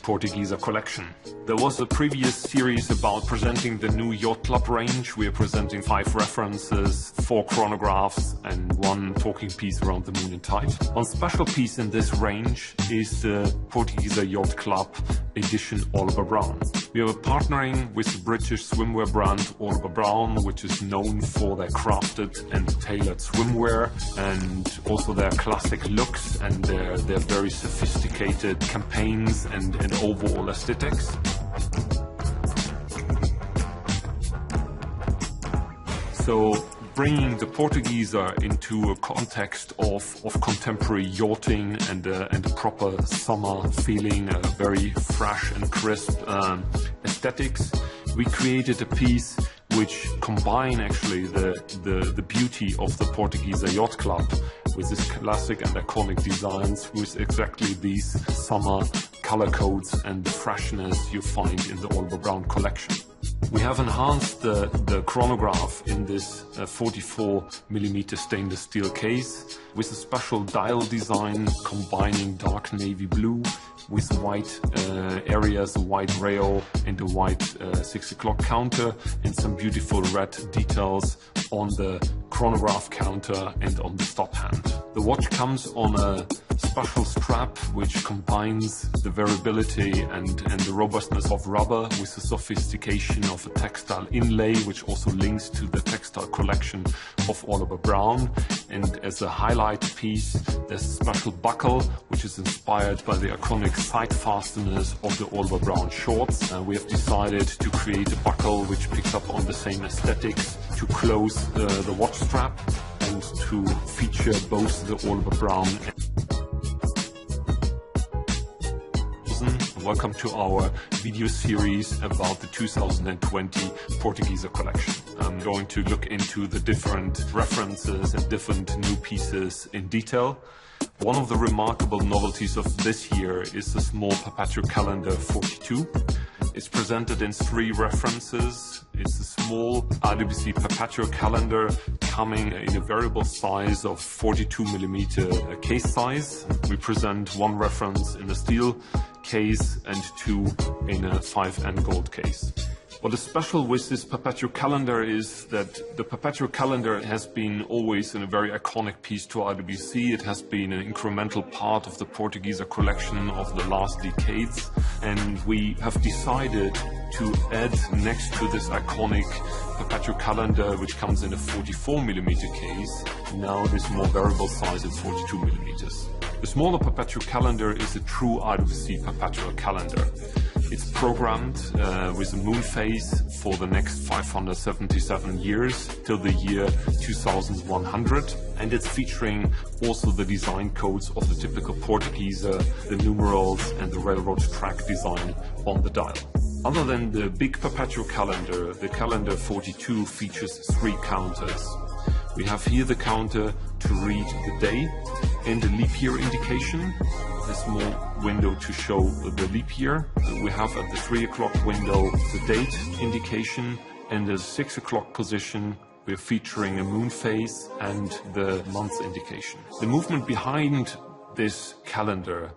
Portugieser collection. There was a previous series about presenting the new Yacht Club range. We are presenting 5 references, 4 chronographs and 1 talking piece around the moon and tide. One special piece in this range is the Portugieser Yacht Club edition Oliver Brown. We are partnering with the British swimwear brand Oliver Brown, which is known for their crafted and tailored swimwear and also their classic looks and their very sophisticated campaigns and overall aesthetics. So bringing the Portugieser into a context of contemporary yachting and a proper summer feeling, a very fresh and crisp aesthetics, we created a piece which combine actually the beauty of the Portugieser Yacht Club with this classic and iconic designs with exactly these summer color codes and the freshness you find in the Oliver Brown collection. We have enhanced the chronograph in this 44mm stainless steel case with a special dial design combining dark navy blue with white areas, a white rail and a white 6 o'clock counter and some beautiful red details on the chronograph counter and on the stop hand. The watch comes on a special strap which combines the variability and the robustness of rubber with the sophistication of a textile inlay, which also links to the textile collection of Oliver Brown. And as a highlight piece, there's a special buckle which is inspired by the iconic side fasteners of the Oliver Brown shorts. We have decided to create a buckle which picks up on the same aesthetics to close the watch strap and to feature both the Oliver Brown and welcome to our video series about the 2020 Portugieser collection. I'm going to look into the different references and different new pieces in detail. One of the remarkable novelties of this year is the small Perpetual Calendar 42. It's presented in 3 references. It's a small IWC Perpetual Calendar coming in a variable size of 42mm case size. We present 1 reference in a steel case and 2 in a 5N gold case. What is special with this Perpetual Calendar is that the Perpetual Calendar has been always a very iconic piece to IWC. It has been an incremental part of the Portugieser collection of the last decades, and we have decided to add next to this iconic Perpetual Calendar, which comes in a 44mm case, now this more variable size at 42mm. The smaller Perpetual Calendar is a true IWC Perpetual Calendar. It's programmed with a moon phase for the next 577 years till the year 2100, and it's featuring also the design codes of the typical Portugieser, the numerals and the railroad track design on the dial. Other than the big Perpetual Calendar, the Calendar 42 features 3 counters. We have here the counter to read the day and the leap year indication, a small window to show the leap year. We have at the 3 o'clock window the date indication, and the 6 o'clock position we're featuring a moon phase and the month indication. The movement behind this calendar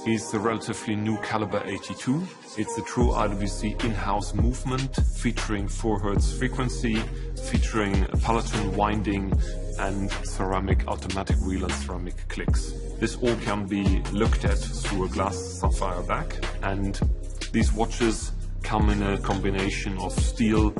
is the relatively new Caliber 82. It's a true IWC in-house movement featuring 4 Hz frequency, featuring a peloton winding and ceramic automatic wheel and ceramic clicks. This all can be looked at through a glass sapphire back, and these watches come in a combination of steel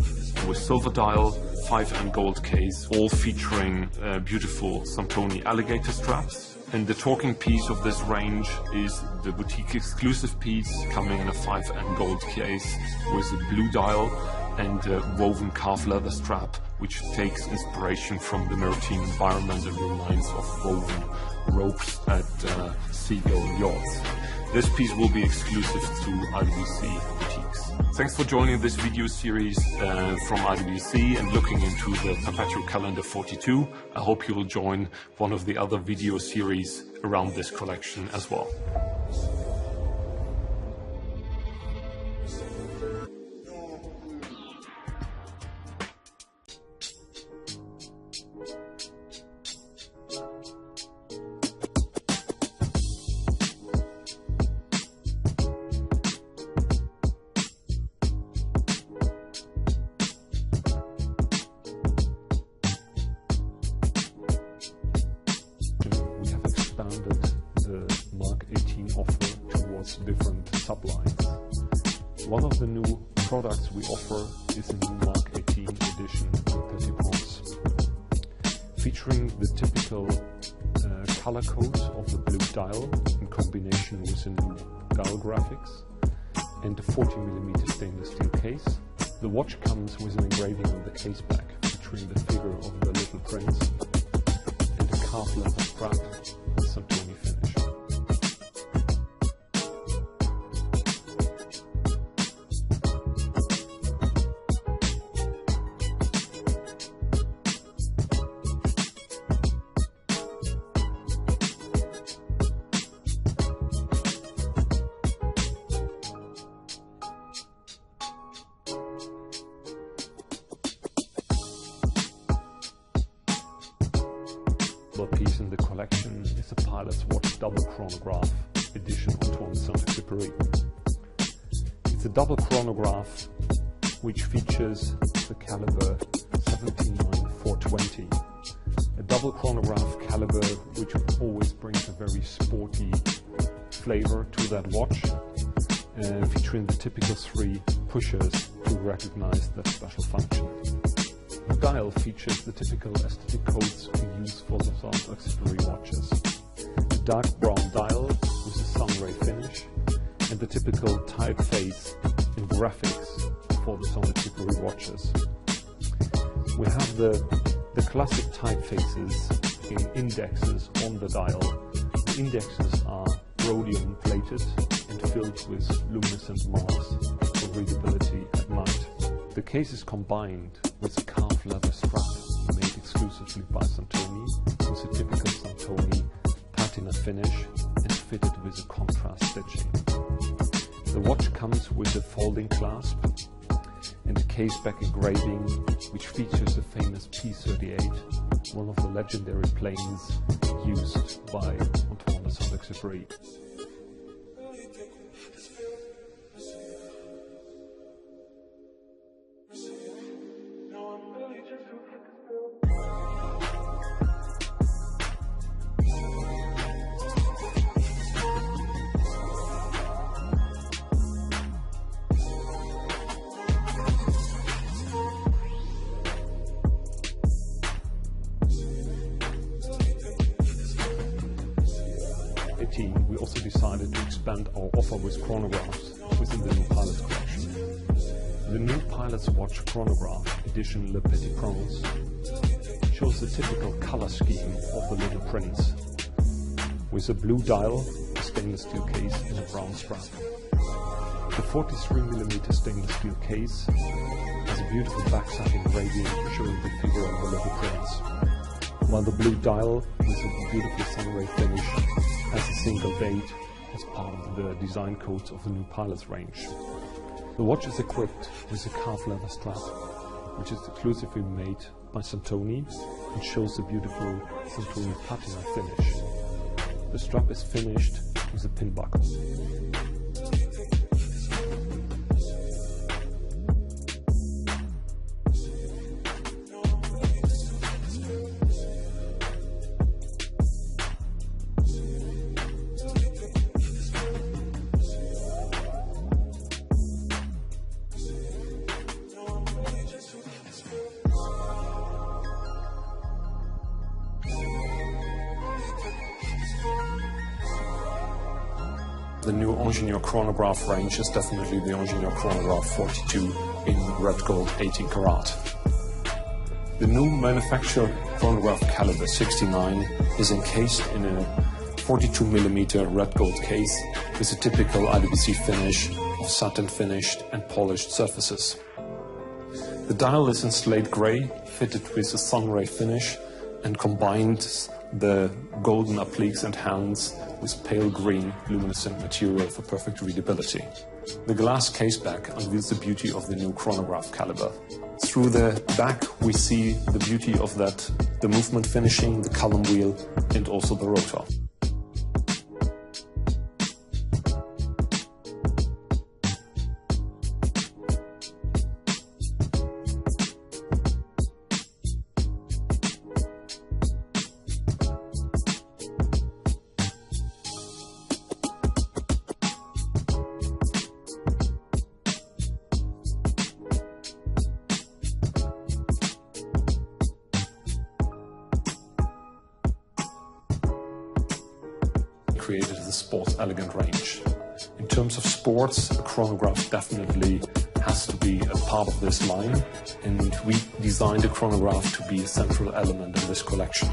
with silver dial, 5N gold case, all featuring beautiful Santoni alligator straps. And the talking piece of this range is the boutique exclusive piece coming in a 5N gold case with a blue dial and a woven calf leather strap, which takes inspiration from the maritime environment and reminds of woven ropes at seagull yachts. This piece will be exclusive to IWC boutiques. Thanks for joining this video series from IWC and looking into the Perpetual Calendar 42. I hope you will join one of the other video series around this collection as well. its different sublines. One of the new products we offer is a new Mark 18 edition Perpetual, featuring the typical color codes of the blue dial in combination with the new dial graphics and a 40mm stainless steel case. The watch comes with an engraving on the case back featuring the figure of the little prince and a calf leather strap with some Tony finish. Piece in the collection is a Pilot's Watch double chronograph edition Antoine de Saint-Exupéry. It's a double chronograph which features the caliber 179420, a double chronograph caliber which always brings a very sporty flavor to that watch, featuring the typical 3 pushers to recognize that special function. The dial features the typical aesthetic codes we use for the Saint-Exupéry watches. A dark brown dial with a sunray finish and the typical typeface and graphics for the Saint-Exupéry watches. We have the classic typefaces in indexes on the dial. The indexes are rhodium plated and filled with luminescent marks for readability at night. The case is combined with a calf leather strap made exclusively by Santoni, with a typical Santoni patina finish and fitted with a contrast stitching. The watch comes with a folding clasp and a case back engraving which features the famous P38, one of the legendary planes used by Antoine de Saint-Exupéry. We also decided to expand our offer with chronographs within the new Pilot's collection. The new Pilot's Watch chronograph edition Le Petit Prince shows the typical color scheme of the Little Prince, with a blue dial, a stainless steel case and a brown strap. The 43mm stainless steel case has a beautiful backside engraving showing the figure of the Little Prince, while the blue dial with a beautiful sunray finish has a single date as part of the design codes of the new Pilot's range. The watch is equipped with a calf leather strap, which is exclusively made by Santoni and shows the beautiful Santoni patina finish. The strap is finished with a pin buckle. The new Ingenieur chronograph range is definitely the Ingenieur chronograph 42 in red gold 18 karat. The new manufacturer chronograph caliber 69 is encased in a 42mm red gold case with a typical IWC finish of satin finished and polished surfaces. The dial is in slate grey, fitted with a sunray finish, and combines the golden appliques and hands with pale green luminescent material for perfect readability. The glass caseback unveils the beauty of the new chronograph caliber. Through the back we see the beauty of that, the movement finishing, the column wheel and also the rotor. created the sports elegant range. In terms of sports, a chronograph definitely has to be a part of this line, and we designed the chronograph to be a central element in this collection.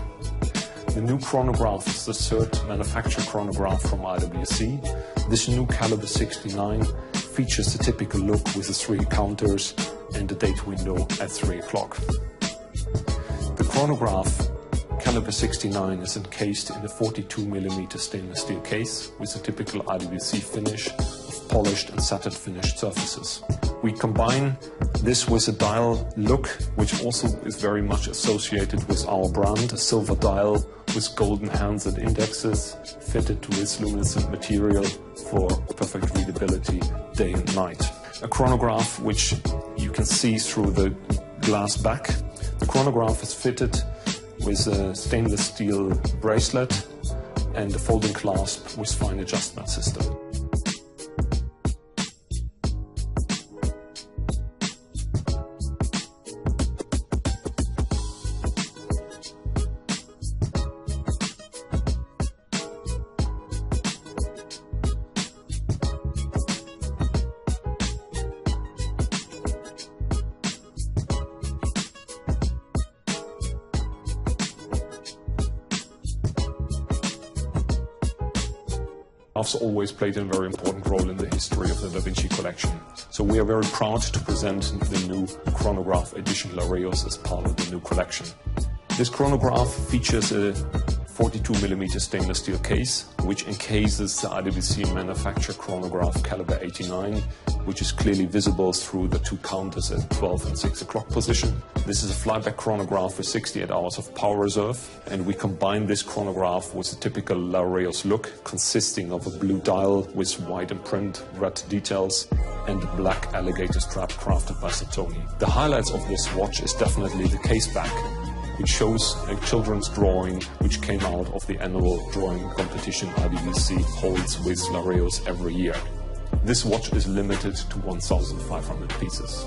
The new chronograph is the third manufactured chronograph from IWC. This new caliber 69 features the typical look with the 3 counters and the date window at 3 o'clock. The chronograph caliber 69 is encased in a 42mm stainless steel case with a typical IWC finish of polished and satin finished surfaces. We combine this with a dial look, which also is very much associated with our brand, a silver dial with golden hands and indexes, fitted with luminescent material for perfect readability day and night. A chronograph which you can see through the glass back. The chronograph is fitted with a stainless steel bracelet and a folding clasp with fine adjustment system. Chronographs always played a very important role in the history of the Da Vinci collection. So we are very proud to present the new chronograph edition Laureus as part of the new collection. This chronograph features a 42mm stainless steel case, which encases the IWC manufactured chronograph caliber 89, which is clearly visible through the 2 counters at 12 and 6 o'clock position. This is a flyback chronograph with 68 hours of power reserve, and we combine this chronograph with a typical Laureus look, consisting of a blue dial with white imprint, red details, and a black alligator strap crafted by Satori. The highlights of this watch is definitely the case back, which shows a children's drawing which came out of the annual drawing competition IWC holds with Laureus every year. This watch is limited to 1,500 pieces.